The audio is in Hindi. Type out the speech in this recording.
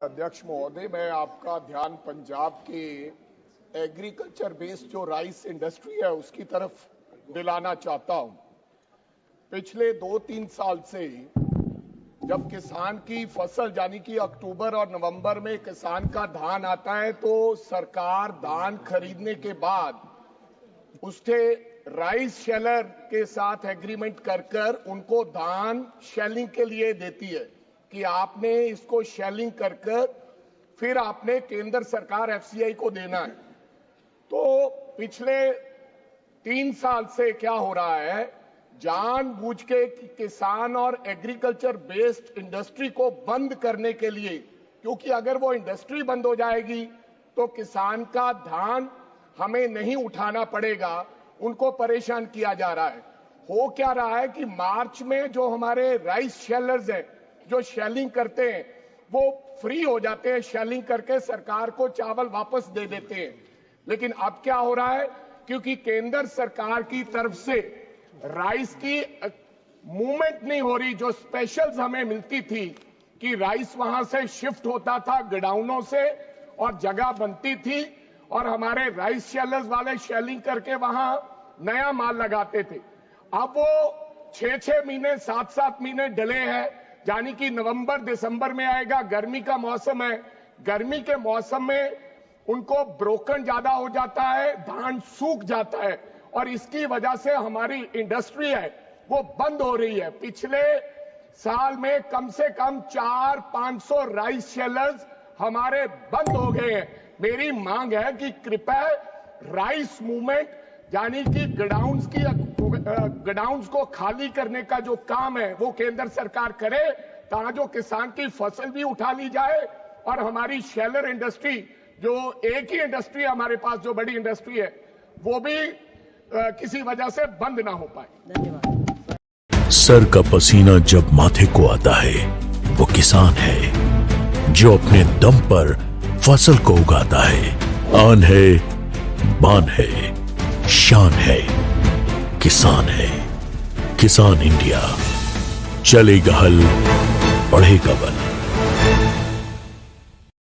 अध्यक्ष महोदय, मैं आपका ध्यान पंजाब के एग्रीकल्चर बेस्ड जो राइस इंडस्ट्री है उसकी तरफ दिलाना चाहता हूं। पिछले 2-3 साल से जब किसान की फसल यानी कि अक्टूबर और नवंबर में किसान का धान आता है तो सरकार धान खरीदने के बाद उसके राइस शेलर के साथ एग्रीमेंट कर उनको धान शेलिंग के लिए देती है कि आपने इसको शेलिंग कर फिर आपने केंद्र सरकार एफसीआई को देना है। तो पिछले 3 साल से क्या हो रहा है, जानबूझ के किसान और एग्रीकल्चर बेस्ड इंडस्ट्री को बंद करने के लिए, क्योंकि अगर वो इंडस्ट्री बंद हो जाएगी तो किसान का धान हमें नहीं उठाना पड़ेगा, उनको परेशान किया जा रहा है। हो क्या रहा है कि मार्च में जो हमारे राइस शेलर्स हैं जो शेलिंग करते हैं वो फ्री हो जाते हैं, शेलिंग करके सरकार को चावल वापस दे देते हैं। लेकिन अब क्या हो रहा है, क्योंकि केंद्र सरकार की तरफ से राइस की मूवमेंट नहीं हो रही, जो स्पेशल्स हमें मिलती थी कि राइस वहां से शिफ्ट होता था गोडाउनों से और जगह बनती थी और हमारे राइस शेलर्स वाले शेलिंग करके वहां नया माल लगाते थे। अब वो 6-6 महीने 7-7 महीने डिले है, यानी कि नवंबर दिसंबर में आएगा। गर्मी का मौसम है, गर्मी के मौसम में उनको ब्रोकन ज्यादा हो जाता है, धान सूख जाता है और इसकी वजह से हमारी इंडस्ट्री है वो बंद हो रही है। पिछले साल में कम से कम 400-500 राइस शेलर्स हमारे बंद हो गए हैं। मेरी मांग है कि कृपया राइस मूवमेंट यानी कि गोडाउन्स को खाली करने का जो काम है वो केंद्र सरकार करे, ताकि किसान की फसल भी उठा ली जाए और हमारी शेलर इंडस्ट्री, जो एक ही इंडस्ट्री हमारे पास जो बड़ी इंडस्ट्री है, वो भी किसी वजह से बंद ना हो पाए। धन्यवाद। सर का पसीना जब माथे को आता है वो किसान है जो अपने दम पर फसल को उगाता है। आन है, बान है, शान है, किसान है। किसान इंडिया, चलेगा हल, बढ़ेगा बल।